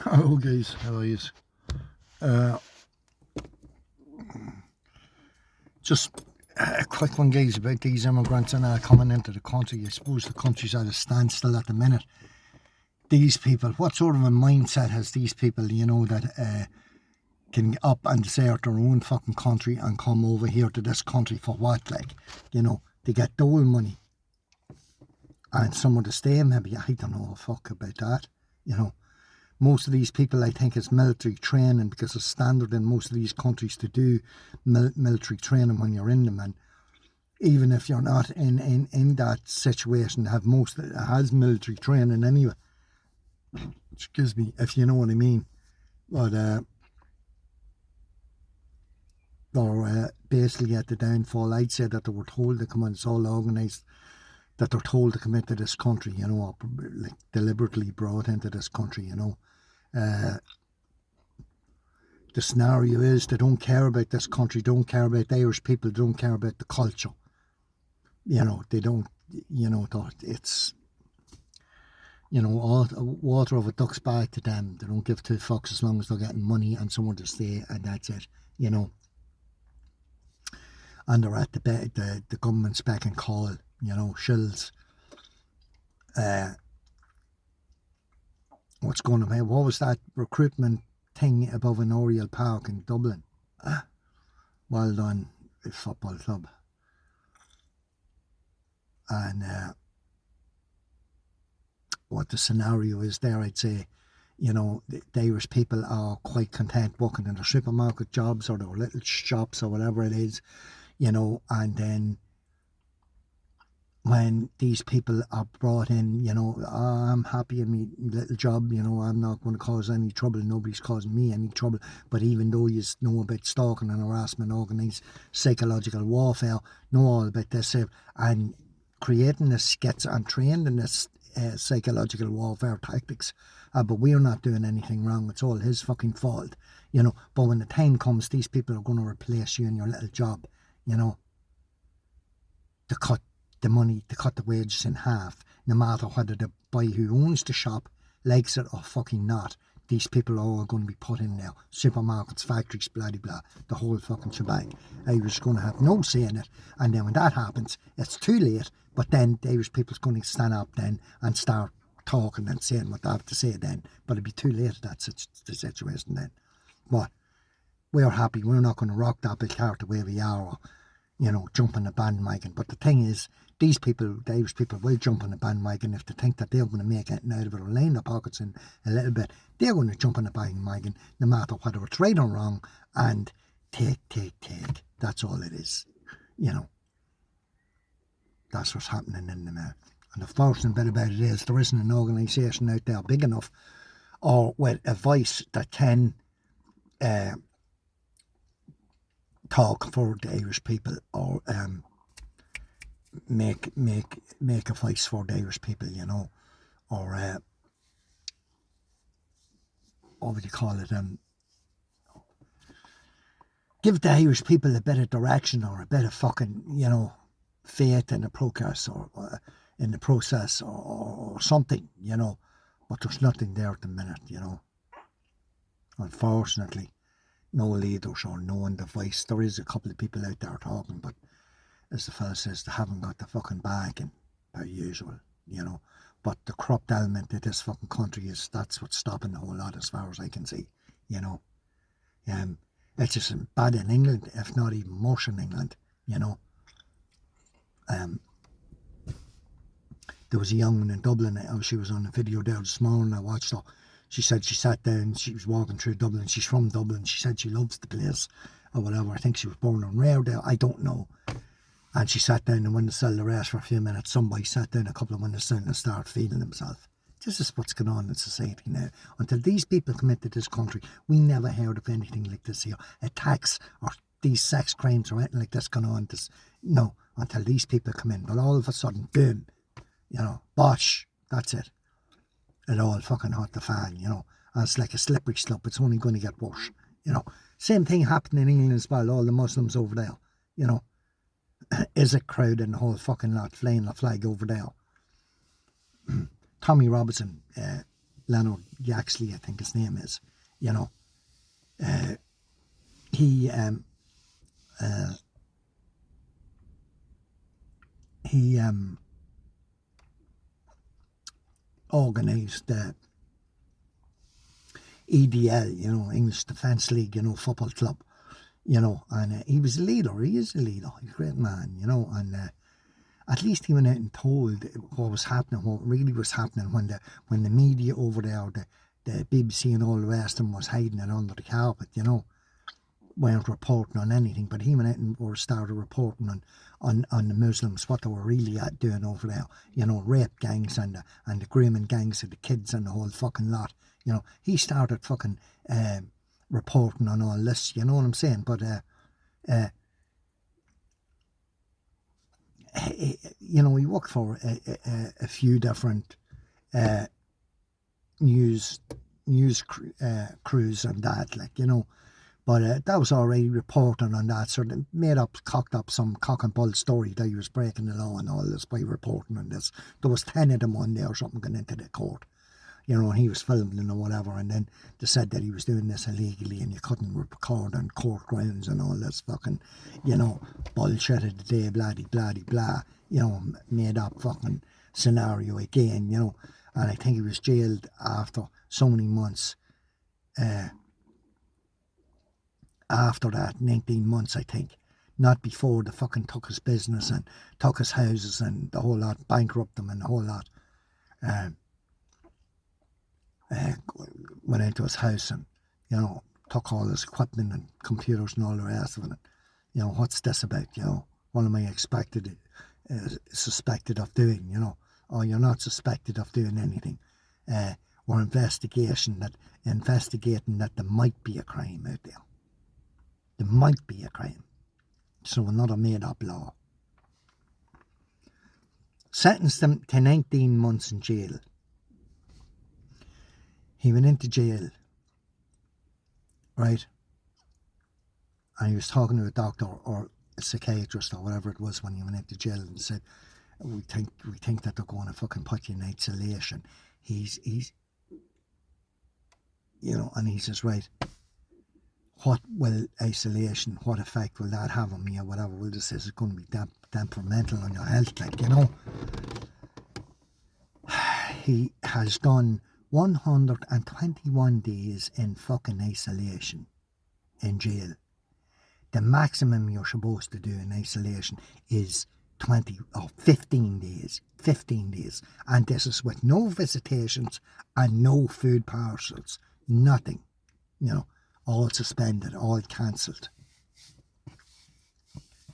Hello guys, how are you? Uh, just a quick one guys about these immigrants and coming into the country. I suppose the country's at a standstill at the minute. These people, what sort of a mindset has these people, that can get up and desert their own fucking country and come over here to this country for what, like, they get dole money and somewhere to stay maybe. I don't know a fuck about that, Most of these people, I think, is military training because it's standard in most of these countries to do military training when you're in them. And even if you're not in that situation, have most it has military training anyway. Excuse me, if you know what I mean. But they're basically at the downfall. I'd say that they were told to come in, it's all organised, that they're told to come into this country, or like deliberately brought into this country, the scenario is they don't care about this country, don't care about the Irish people, don't care about the culture. They don't, it's, all water over a duck's back to them. They don't give two fucks as long as they're getting money and somewhere to stay, and that's it, And they're at the government's beck and call, shills. What's going on here? What was that recruitment thing above an Oriel Park in Dublin? Well done, football club. And what the scenario is there, I'd say, the Irish people are quite content working in their supermarket jobs or their little shops or whatever it is, and then when these people are brought in, I'm happy in my little job, I'm not going to cause any trouble, nobody's causing me any trouble. But even though you know about stalking and harassment, organised psychological warfare, know all about this, and creating this skits and trained in this psychological warfare tactics, but we're not doing anything wrong, it's all his fucking fault, But when the time comes, these people are going to replace you in your little job, to cut the money, to cut the wages in half, no matter whether the boy who owns the shop likes it or fucking not. These people are all going to be put in now. Supermarkets, factories, blah, blah, blah, the whole fucking shebang. Irish going to have no say in it. And then when that happens, it's too late, but then the Irish people's going to stand up then and start talking and saying what they have to say then. But it'll be too late if that's the situation then. But we're happy. We're not going to rock that big cart the way we are, or, jump on the bandwagon. But the thing is, these people, the Irish people, will jump on the bandwagon if they think that they're going to make anything out of it or line their pockets in a little bit. They're going to jump on the bandwagon no matter whether it's right or wrong, and take. That's all it is, That's what's happening in the mail. And the fortunate bit about it is there isn't an organisation out there big enough or with a voice that can talk for the Irish people or make a voice for the Irish people, or what would you call it? Give the Irish people a bit of direction or a bit of fucking, faith in the process or in the process or something, But there's nothing there at the minute, Unfortunately, no leaders or no one voice. There is a couple of people out there talking, but as the fella says, they haven't got the fucking backing, per usual, But the corrupt element of this fucking country that's what's stopping the whole lot as far as I can see, It's just bad in England, if not even worse in England, There was a young one in Dublin, she was on a video there this morning, I watched her. She said she sat down, she was walking through Dublin, she's from Dublin, she said she loves the place or whatever. I think she was born and reared there, I don't know. And she sat down and went to sell the rest for a few minutes. Somebody sat down a couple of windows down and started feeding himself. This is what's going on in society now. Until these people come into this country, we never heard of anything like this here. Attacks or these sex crimes or anything like this going on. No, until these people come in. But all of a sudden, boom, bosh, that's it. It all fucking hot the fan, And it's like a slippery slope. It's only going to get worse, Same thing happened in England as well. All the Muslims over there, is a crowd and the whole fucking lot flying the flag over there. Tommy Robinson Leonard Yaxley, I think his name is, you know, he organised the EDL, you know, English Defence League, you know, football club, you know, and he was a leader. He is a leader. He's a great man, you know, and at least he went out and told what was happening, what really was happening when the media over there, the BBC and all the rest of them was hiding it under the carpet, you know, weren't reporting on anything, but he went out and started reporting on the Muslims, what they were really doing over there, you know, rape gangs and the grooming gangs of the kids and the whole fucking lot, you know. He started fucking reporting on all this, you know what I'm saying, but you know, he worked for a few different news crews and that, like, you know. But that was already reporting on that, so they cocked up some cock and bull story that he was breaking the law and all this by reporting on this. There was 10 of them on there or something going into the court, you know, and he was filming or whatever, and then they said that he was doing this illegally and you couldn't record on court grounds and all this fucking, you know, bullshit of the day, blah, you know, made up fucking scenario again, you know. And I think he was jailed after so many months. After that, 19 months, I think. Not before they fucking took his business and took his houses and the whole lot, bankrupt them and the whole lot. Went into his house and, you know, took all his equipment and computers and all the rest of it. You know, what's this about, you know? What am I suspected of doing, you know? Oh, you're not suspected of doing anything. We're investigating that there might be a crime out there. There might be a crime. So another made-up law. Sentenced him to 19 months in jail. He went into jail, right? And he was talking to a doctor or a psychiatrist or whatever it was when he went into jail and said, we think that they're going to fucking put you in isolation. He's you know, and he says, right, what will isolation, what effect will that have on me or whatever? Well, this is going to be temperamental on your health, like, you know. He has done 121 days in fucking isolation in jail. The maximum you're supposed to do in isolation is 15 days. 15 days. And this is with no visitations and no food parcels. Nothing. You know, all suspended, all cancelled.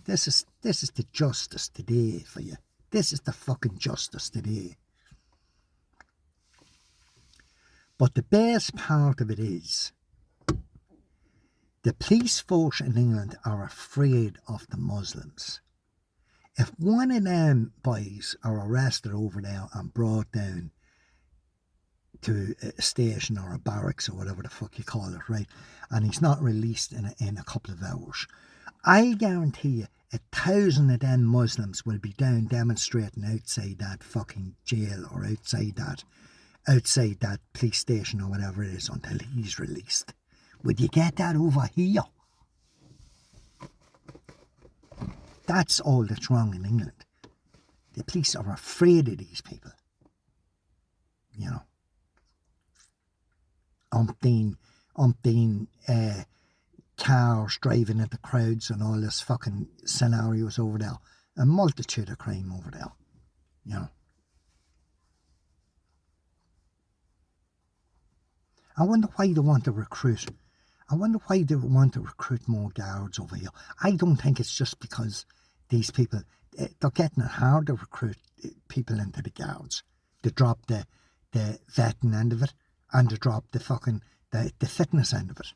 This is the justice today for you. This is the fucking justice today. But the best part of it is, the police force in England are afraid of the Muslims. If one of them boys are arrested over there and brought down to a station or a barracks or whatever the fuck you call it, right, and he's not released in a couple of hours, I guarantee you 1,000 of them Muslims will be down demonstrating outside that fucking jail or outside that police station or whatever it is until he's released. Would you get that over here? That's all that's wrong in England. The police are afraid of these people. You know. Umpteen cars driving at the crowds and all this fucking scenarios over there. A multitude of crime over there. You know. I wonder why they want to recruit. More guards over here. I don't think it's just because these people, they're getting it hard to recruit people into the guards. They drop the vetting end of it and they drop the fitness end of it.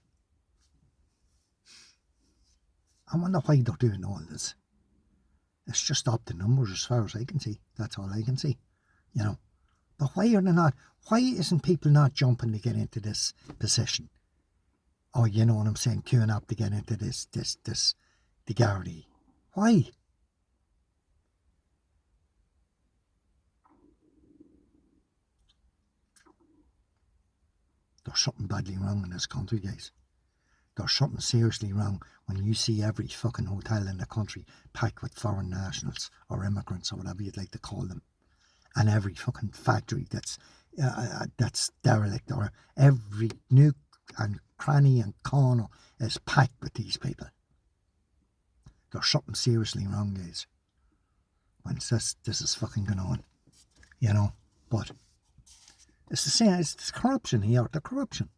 I wonder why they're doing all this. It's just up the numbers as far as I can see. That's all I can see. You know. But why isn't people not jumping to get into this position? Or, you know what I'm saying, queuing up to get into the Gardaí? Why? There's something badly wrong in this country, guys. There's something seriously wrong when you see every fucking hotel in the country packed with foreign nationals or immigrants or whatever you'd like to call them, and every fucking factory that's derelict, or every nook and cranny and corner is packed with these people. There's something seriously wrong, guys, when this is fucking going on, you know. But it's the same. It's corruption here. The corruption.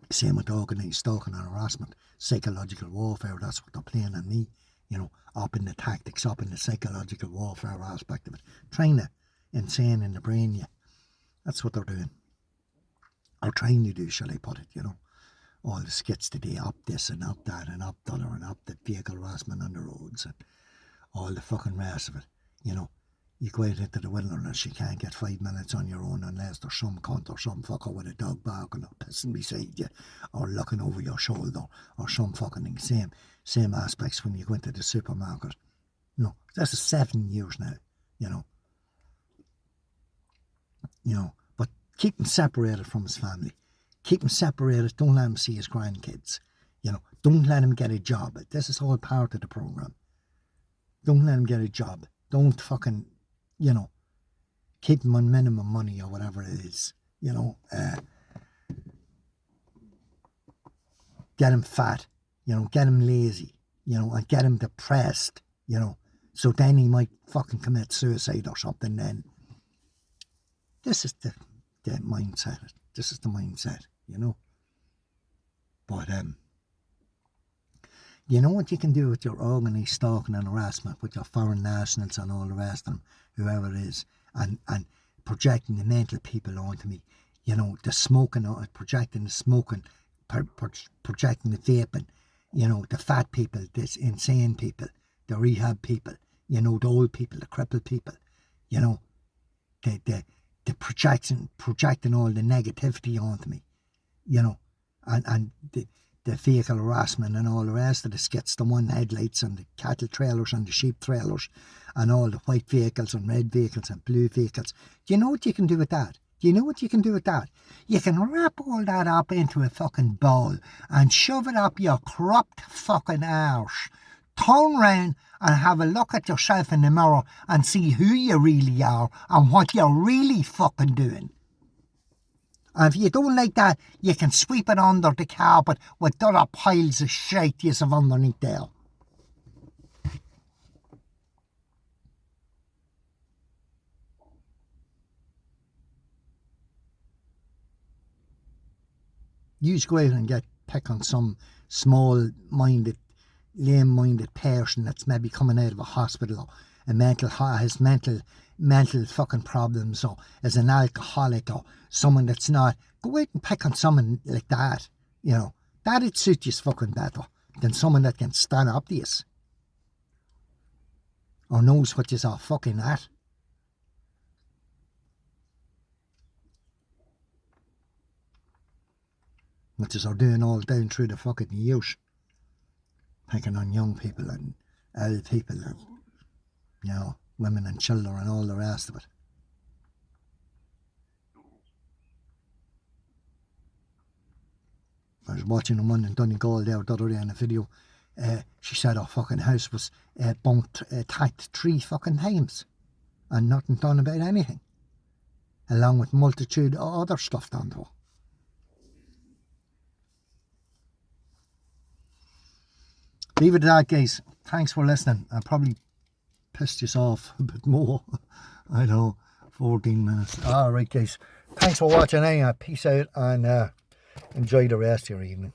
Same with organised stalking and harassment, psychological warfare. That's what they're playing on me, you know, up in the tactics, up in the psychological warfare aspect of it, trying to insane in the brain. Yeah, that's what they're doing, or trying to do, shall I put it? You know, all the skits today, up this and up that and up the other and up the vehicle harassment on the roads and all the fucking rest of it. You know, you go out into the wilderness, you can't get 5 minutes on your own unless there's some cunt or some fucker with a dog barking or pissing beside you or looking over your shoulder or some fucking thing. Same aspects when you go into the supermarket. You know, that's 7 years now, you know. You know, but keep him separated from his family. Keep him separated. Don't let him see his grandkids. You know, don't let him get a job. This is all part of the program. Don't let him get a job. Don't fucking, you know, keep him on minimum money or whatever it is. You know, get him fat. You know, get him lazy. You know, and get him depressed. You know, so then he might fucking commit suicide or something. Then this is the mindset. This is the mindset. You know, but you know what you can do with your organised stalking and harassment with your foreign nationals and all the rest of them, whoever it is, and projecting the mental people onto me. You know, the smoking, projecting the smoking, projecting the vaping, you know, the fat people, this insane people, the rehab people, you know, the old people, the crippled people, you know, the projecting all the negativity onto me, you know, and the vehicle harassment and all the rest of the skits, the one headlights and the cattle trailers and the sheep trailers and all the white vehicles and red vehicles and blue vehicles. Do you know what you can do with that? Do you know what you can do with that? You can wrap all that up into a fucking bowl and shove it up your corrupt fucking arse. Turn round and have a look at yourself in the mirror and see who you really are and what you're really fucking doing. And if you don't like that, you can sweep it under the carpet with other piles of shite you have underneath there. You just go out and pick on some small-minded, lame-minded person that's maybe coming out of a hospital or has mental fucking problems, or is an alcoholic, or someone that's not. Go out and pick on someone like that, you know. That'd suit you fucking better than someone that can stand up to you or knows what you're fucking at. Which is are doing all down through the fucking years. Picking on young people and old people and, you know, women and children and all the rest of it. I was watching the one in Donegal there the other day in a video. She said her fucking house was attacked 3 fucking times and nothing done about anything, along with multitude of other stuff done to her. Leave it at that, guys. Thanks for listening. I probably pissed you off a bit more. I know, 14 minutes. Alright, guys. Thanks for watching. Peace out and enjoy the rest of your evening.